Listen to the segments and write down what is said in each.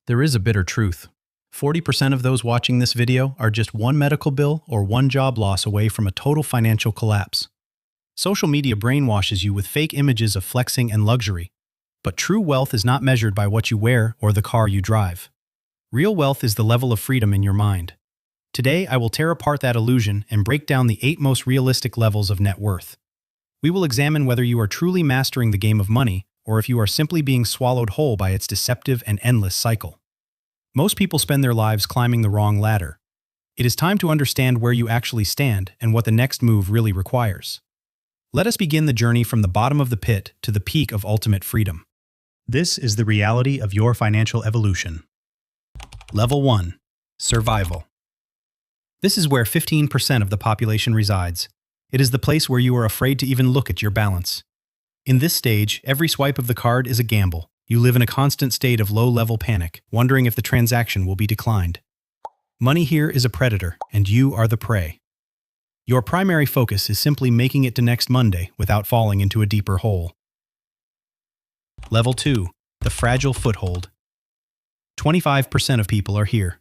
There is a bitter truth. 40% of those watching this video are just one medical bill or one job loss away from a total financial collapse. Social media brainwashes you with fake images of flexing and luxury. But true wealth is not measured by what you wear or the car you drive. Real wealth is the level of freedom in your mind. Today, I will tear apart that illusion and break down the 8 most realistic levels of net worth. We will examine whether you are truly mastering the game of money or if you are simply being swallowed whole by its deceptive and endless cycle. Most people spend their lives climbing the wrong ladder. It is time to understand where you actually stand and what the next move really requires. Let us begin the journey from the bottom of the pit to the peak of ultimate freedom. This is the reality of your financial evolution. Level 1. Survival. This is where 15% of the population resides. It is the place where you are afraid to even look at your balance. In this stage, every swipe of the card is a gamble. You live in a constant state of low-level panic, wondering if the transaction will be declined. Money here is a predator, and you are the prey. Your primary focus is simply making it to next Monday without falling into a deeper hole. Level 2. The fragile foothold. 25% of people are here.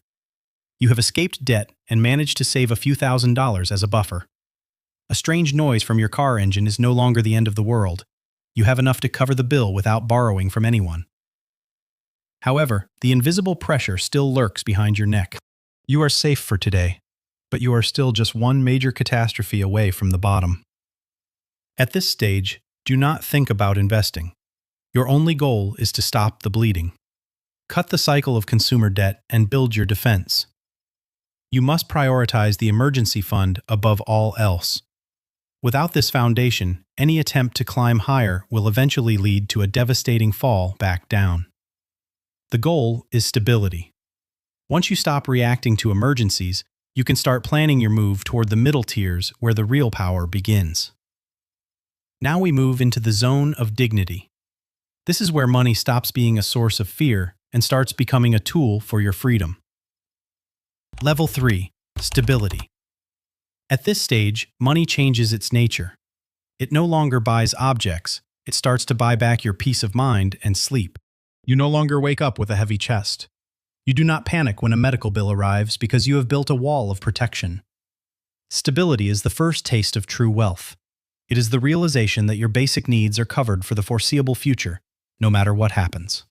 You have escaped debt and managed to save a few $1,000s as a buffer. A strange noise from your car engine is no longer the end of the world. You have enough to cover the bill without borrowing from anyone. However, the invisible pressure still lurks behind your neck. You are safe for today, but you are still just one major catastrophe away from the bottom. At this stage, do not think about investing. Your only goal is to stop the bleeding. Cut the cycle of consumer debt and build your defense. You must prioritize the emergency fund above all else. Without this foundation, any attempt to climb higher will eventually lead to a devastating fall back down. The goal is stability. Once you stop reacting to emergencies, you can start planning your move toward the middle tiers where the real power begins. Now we move into the zone of dignity. This is where money stops being a source of fear and starts becoming a tool for your freedom. Level 3. Stability. At this stage, money changes its nature. It no longer buys objects, it starts to buy back your peace of mind and sleep. You no longer wake up with a heavy chest. You do not panic when a medical bill arrives because you have built a wall of protection. Stability is the first taste of true wealth. It is the realization that your basic needs are covered for the foreseeable future, no matter what happens.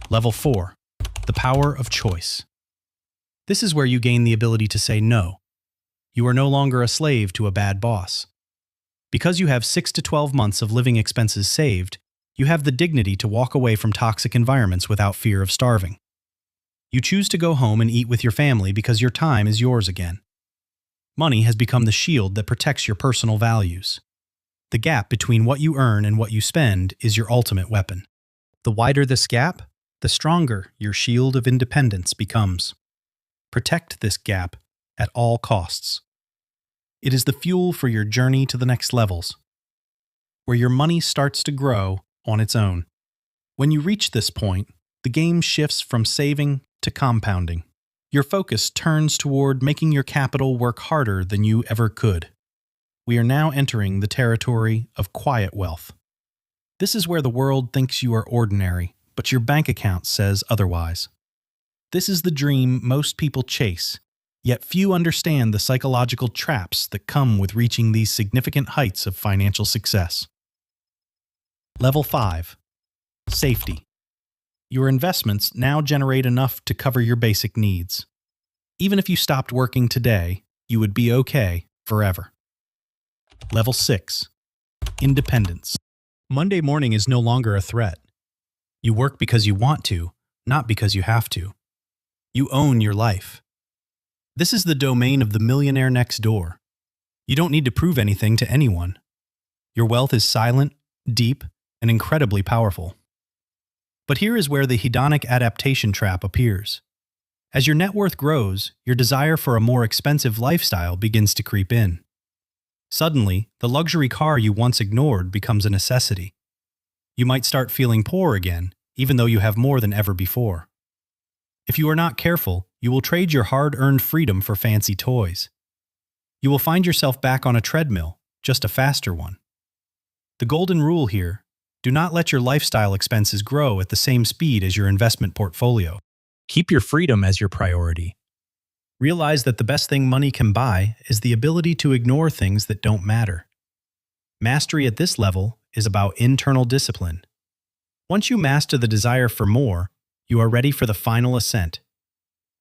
Level 4. The power of choice. This is where you gain the ability to say no. You are no longer a slave to a bad boss. Because you have 6 to 12 months of living expenses saved, you have the dignity to walk away from toxic environments without fear of starving. You choose to go home and eat with your family because your time is yours again. Money has become the shield that protects your personal values. The gap between what you earn and what you spend is your ultimate weapon. The wider this gap, the stronger your shield of independence becomes. Protect this gap at all costs. It is the fuel for your journey to the next levels, where your money starts to grow on its own. When you reach this point, the game shifts from saving to compounding. Your focus turns toward making your capital work harder than you ever could. We are now entering the territory of quiet wealth. This is where the world thinks you are ordinary, but your bank account says otherwise. This is the dream most people chase, yet few understand the psychological traps that come with reaching these significant heights of financial success. Level 5. Safety. Your investments now generate enough to cover your basic needs. Even if you stopped working today, you would be okay forever. Level 6. Independence. Monday morning is no longer a threat. You work because you want to, not because you have to. You own your life. This is the domain of the millionaire next door. You don't need to prove anything to anyone. Your wealth is silent, deep, and incredibly powerful. But here is where the hedonic adaptation trap appears. As your net worth grows, your desire for a more expensive lifestyle begins to creep in. Suddenly, the luxury car you once ignored becomes a necessity. You might start feeling poor again, even though you have more than ever before. If you are not careful, you will trade your hard-earned freedom for fancy toys. You will find yourself back on a treadmill, just a faster one. The golden rule here: Do not let your lifestyle expenses grow at the same speed as your investment portfolio. Keep your freedom as your priority. Realize that the best thing money can buy is the ability to ignore things that don't matter. Mastery at this level is about internal discipline. Once you master the desire for more, you are ready for the final ascent.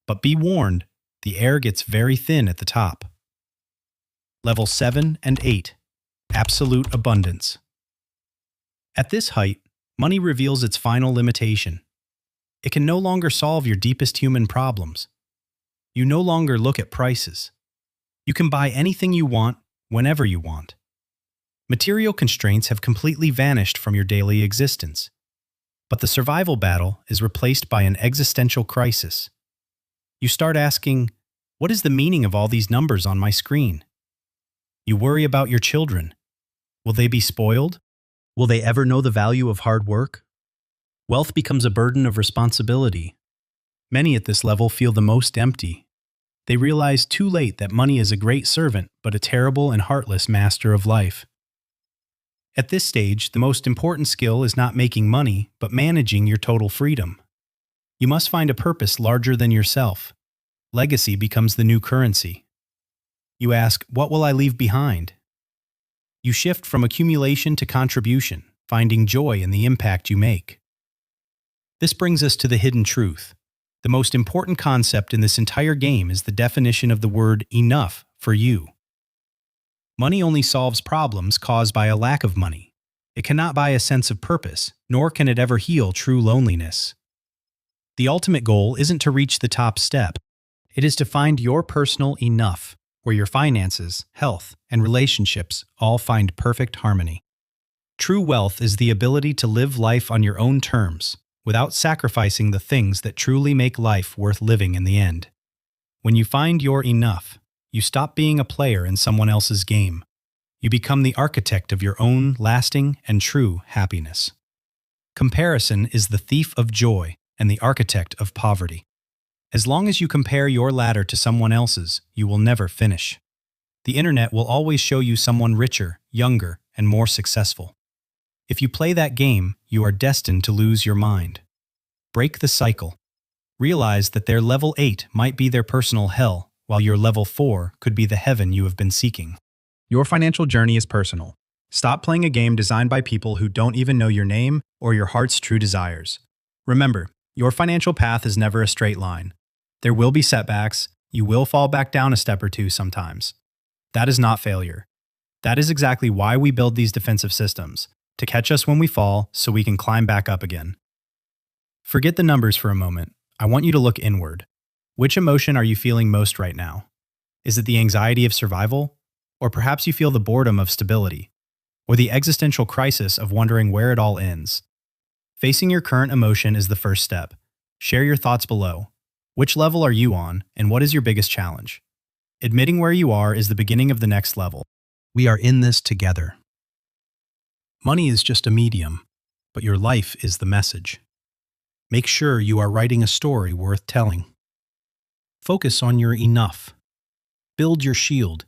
But be warned, the air gets very thin at the top. Level 7 and 8. Absolute abundance. At this height, money reveals its final limitation. It can no longer solve your deepest human problems. You no longer look at prices. You can buy anything you want, whenever you want. Material constraints have completely vanished from your daily existence. But the survival battle is replaced by an existential crisis. You start asking, what is the meaning of all these numbers on my screen? You worry about your children. Will they be spoiled? Will they ever know the value of hard work? Wealth becomes a burden of responsibility. Many at this level feel the most empty. They realize too late that money is a great servant, but a terrible and heartless master of life. At this stage, the most important skill is not making money, but managing your total freedom. You must find a purpose larger than yourself. Legacy becomes the new currency. You ask, what will I leave behind? You shift from accumulation to contribution, finding joy in the impact you make. This brings us to the hidden truth. The most important concept in this entire game is the definition of the word enough for you. Money only solves problems caused by a lack of money. It cannot buy a sense of purpose, nor can it ever heal true loneliness. The ultimate goal isn't to reach the top step. It is to find your personal enough, where your finances, health, and relationships all find perfect harmony. True wealth is the ability to live life on your own terms, without sacrificing the things that truly make life worth living in the end. When you find your enough, you stop being a player in someone else's game. You become the architect of your own lasting and true happiness. Comparison is the thief of joy and the architect of poverty. As long as you compare your ladder to someone else's, you will never finish. The internet will always show you someone richer, younger, and more successful. If you play that game, you are destined to lose your mind. Break the cycle. Realize that their level 8 might be their personal hell, while your level 4 could be the heaven you have been seeking. Your financial journey is personal. Stop playing a game designed by people who don't even know your name or your heart's true desires. Remember, your financial path is never a straight line. There will be setbacks. You will fall back down a step or two sometimes. That is not failure. That is exactly why we build these defensive systems, to catch us when we fall so we can climb back up again. Forget the numbers for a moment. I want you to look inward. Which emotion are you feeling most right now? Is it the anxiety of survival? Or perhaps you feel the boredom of stability? Or the existential crisis of wondering where it all ends? Facing your current emotion is the first step. Share your thoughts below. Which level are you on, and what is your biggest challenge? Admitting where you are is the beginning of the next level. We are in this together. Money is just a medium, but your life is the message. Make sure you are writing a story worth telling. Focus on your enough. Build your shield,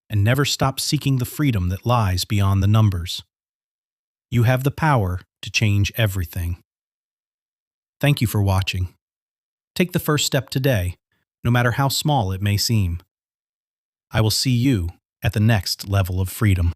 and never stop seeking the freedom that lies beyond the numbers. You have the power to change everything. Thank you for watching. Take the first step today, no matter how small it may seem. I will see you at the next level of freedom.